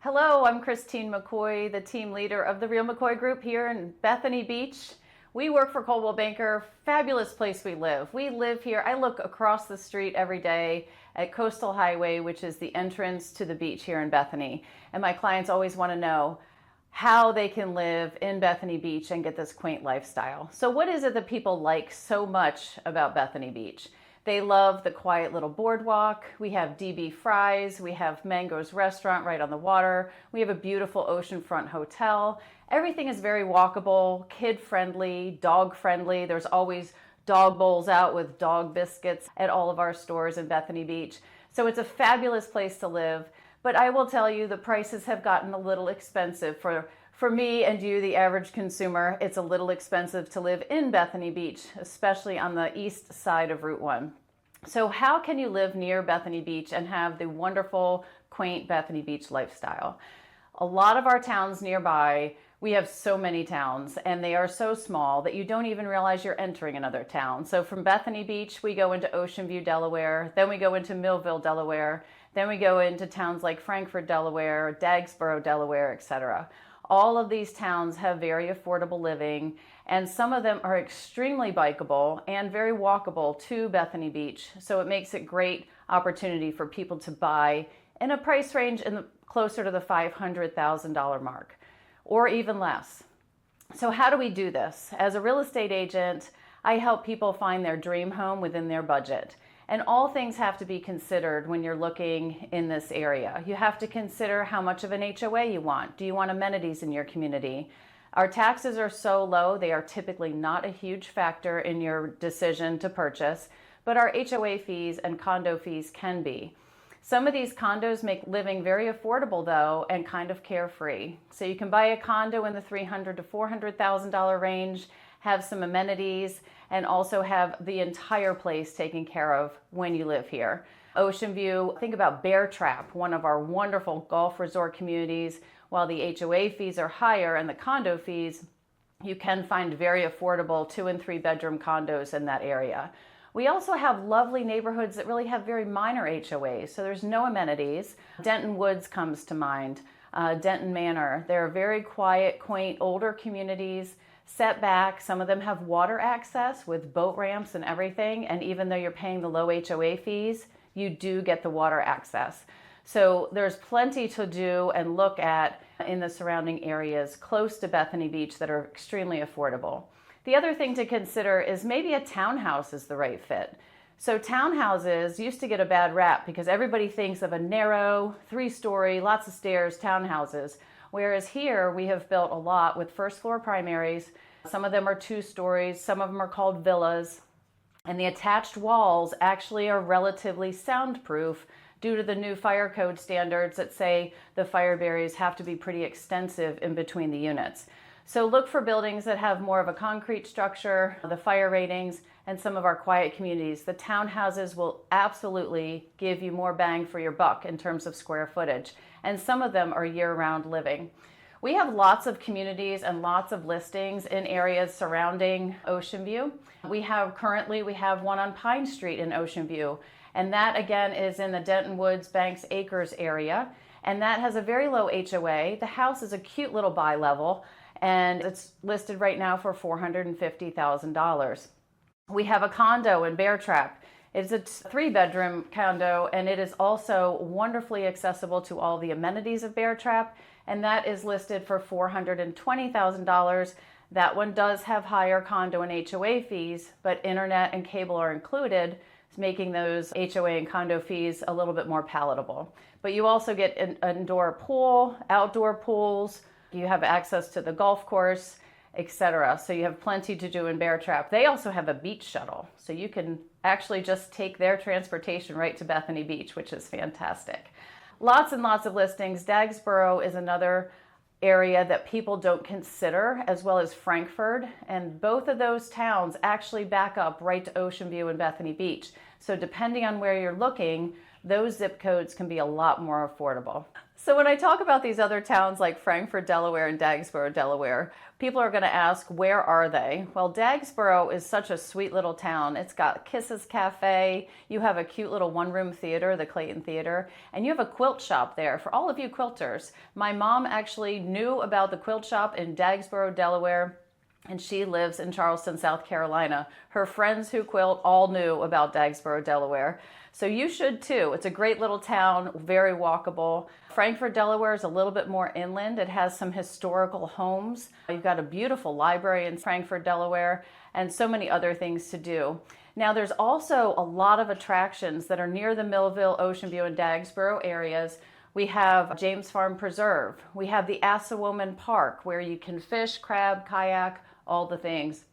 Hello, I'm Christine McCoy, the team leader of the Real McCoy Group here in Bethany Beach. We work for Coldwell Banker, fabulous place we live. We live here, I look across the street every day at Coastal Highway, which is the entrance to the beach here in Bethany. And my clients always want to know how they can live in Bethany Beach and get this quaint lifestyle. So what is it that people like so much about Bethany Beach? They love the quiet little boardwalk. We have DB Fry's. We have Mango's restaurant right on the water. We have a beautiful oceanfront hotel. Everything is very walkable, kid-friendly, dog-friendly. There's always dog bowls out with dog biscuits at all of our stores in Bethany Beach. So it's a fabulous place to live. But I will tell you, the prices have gotten a little expensive for me and you, the average consumer. It's a little expensive to live in Bethany Beach, especially on the east side of Route 1. So how can you live near Bethany Beach and have the wonderful, quaint Bethany Beach lifestyle? A lot of our towns nearby, we have so many towns, and they are so small that you don't even realize you're entering another town. So from Bethany Beach, we go into Ocean View, Delaware, then we go into Millville, Delaware, then we go into towns like Frankford, Delaware, Dagsboro, Delaware, etc. All of these towns have very affordable living, and some of them are extremely bikeable and very walkable to Bethany Beach. So it makes it great opportunity for people to buy in a price range closer to the $500,000 mark, or even less. So how do we do this? As a real estate agent, I help people find their dream home within their budget. And all things have to be considered when you're looking in this area. You have to consider how much of an HOA you want. Do you want amenities in your community? Our taxes are so low, they are typically not a huge factor in your decision to purchase, but our HOA fees and condo fees can be. Some of these condos make living very affordable though, and kind of carefree. So you can buy a condo in the $300,000 to $400,000 range, have some amenities, and also have the entire place taken care of when you live here. Ocean View, think about Bear Trap, one of our wonderful golf resort communities. While the HOA fees are higher and the condo fees, you can find very affordable 2 and 3 bedroom condos in that area. We also have lovely neighborhoods that really have very minor HOAs, so there's no amenities. Denton Woods comes to mind, Denton Manor. They're very quiet, quaint, older communities, set back. Some of them have water access with boat ramps and everything, and even though you're paying the low HOA fees, you do get the water access. So there's plenty to do and look at in the surrounding areas close to Bethany Beach that are extremely affordable. The other thing to consider is maybe a townhouse is the right fit. So townhouses used to get a bad rap because everybody thinks of a narrow, 3-story, lots of stairs townhouses. Whereas here we have built a lot with first floor primaries. Some of them are 2 stories, some of them are called villas. And the attached walls actually are relatively soundproof due to the new fire code standards that say the fire barriers have to be pretty extensive in between the units. So look for buildings that have more of a concrete structure, the fire ratings, and some of our quiet communities. The townhouses will absolutely give you more bang for your buck in terms of square footage, and some of them are year-round living. We have lots of communities and lots of listings in areas surrounding Ocean View. We have one on Pine Street in Ocean View, and that again is in the Denton Woods Banks Acres area, and that has a very low HOA. The house is a cute little bi-level, and it's listed right now for $450,000. We have a condo in Bear Trap. It's a 3-bedroom condo, and it is also wonderfully accessible to all the amenities of Bear Trap, and that is listed for $420,000. That one does have higher condo and HOA fees, but internet and cable are included, making those HOA and condo fees a little bit more palatable. But you also get an indoor pool, outdoor pools, you have access to the golf course, etc. So you have plenty to do in Bear Trap. They also have a beach shuttle, so you can actually just take their transportation right to Bethany Beach, which is fantastic. Lots and lots of listings. Dagsboro is another area that people don't consider, as well as Frankford, and both of those towns actually back up right to Ocean View and Bethany Beach. So depending on where you're looking, those zip codes can be a lot more affordable. So when I talk about these other towns like Frankford, Delaware and Dagsboro, Delaware, people are going to ask, where are they? Well, Dagsboro is such a sweet little town. It's got Kisses Cafe. You have a cute little one-room theater, the Clayton Theater, and you have a quilt shop there for all of you quilters. My mom actually knew about the quilt shop in Dagsboro, Delaware, and she lives in Charleston, South Carolina. Her friends who quilt all knew about Dagsboro, Delaware. So you should too. It's a great little town, very walkable. Frankford, Delaware is a little bit more inland. It has some historical homes. You've got a beautiful library in Frankford, Delaware, and so many other things to do. Now there's also a lot of attractions that are near the Millville, Ocean View, and Dagsboro areas. We have James Farm Preserve. We have the Assawoman Park where you can fish, crab, kayak, all the things.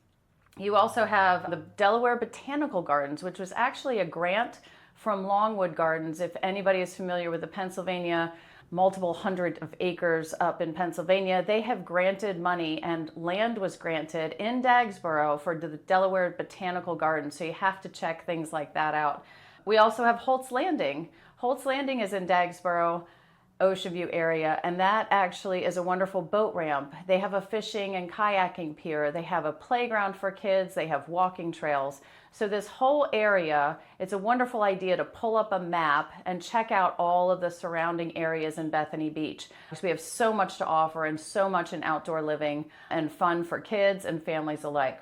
You also have the Delaware Botanical Gardens, which was actually a grant from Longwood Gardens. If anybody is familiar with the Pennsylvania, multiple hundred of acres up in Pennsylvania, they have granted money and land was granted in Dagsboro for the Delaware Botanical Gardens. So you have to check things like that out. We also have Holt's Landing. Holt's Landing is in Dagsboro, Ocean View area, and that actually is a wonderful boat ramp. They have a fishing and kayaking pier. They have a playground for kids. They have walking trails. So this whole area, it's a wonderful idea to pull up a map and check out all of the surrounding areas in Bethany Beach, because we have so much to offer and so much in outdoor living and fun for kids and families alike.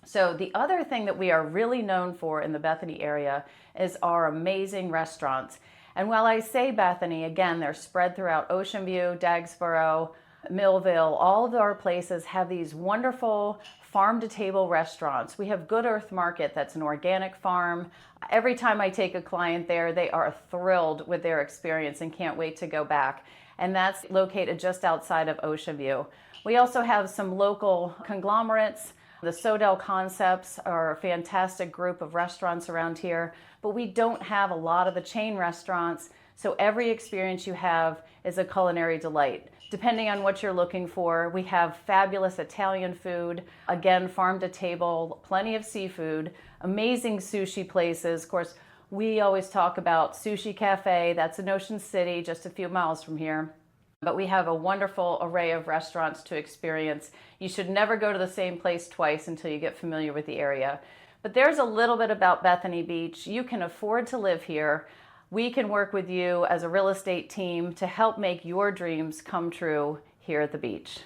So the other thing that we are really known for in the Bethany area is our amazing restaurants. And while I say Bethany, again, they're spread throughout Ocean View, Dagsboro, Millville. All of our places have these wonderful farm-to-table restaurants. We have Good Earth Market, that's an organic farm. Every time I take a client there, they are thrilled with their experience and can't wait to go back. And that's located just outside of Ocean View. We also have some local conglomerates. The Sodell Concepts are a fantastic group of restaurants around here, but we don't have a lot of the chain restaurants, so every experience you have is a culinary delight. Depending on what you're looking for, we have fabulous Italian food, again, farm to table, plenty of seafood, amazing sushi places. Of course, we always talk about Sushi Cafe, that's in Ocean City, just a few miles from here. But we have a wonderful array of restaurants to experience. You should never go to the same place twice until you get familiar with the area. But there's a little bit about Bethany Beach. You can afford to live here. We can work with you as a real estate team to help make your dreams come true here at the beach.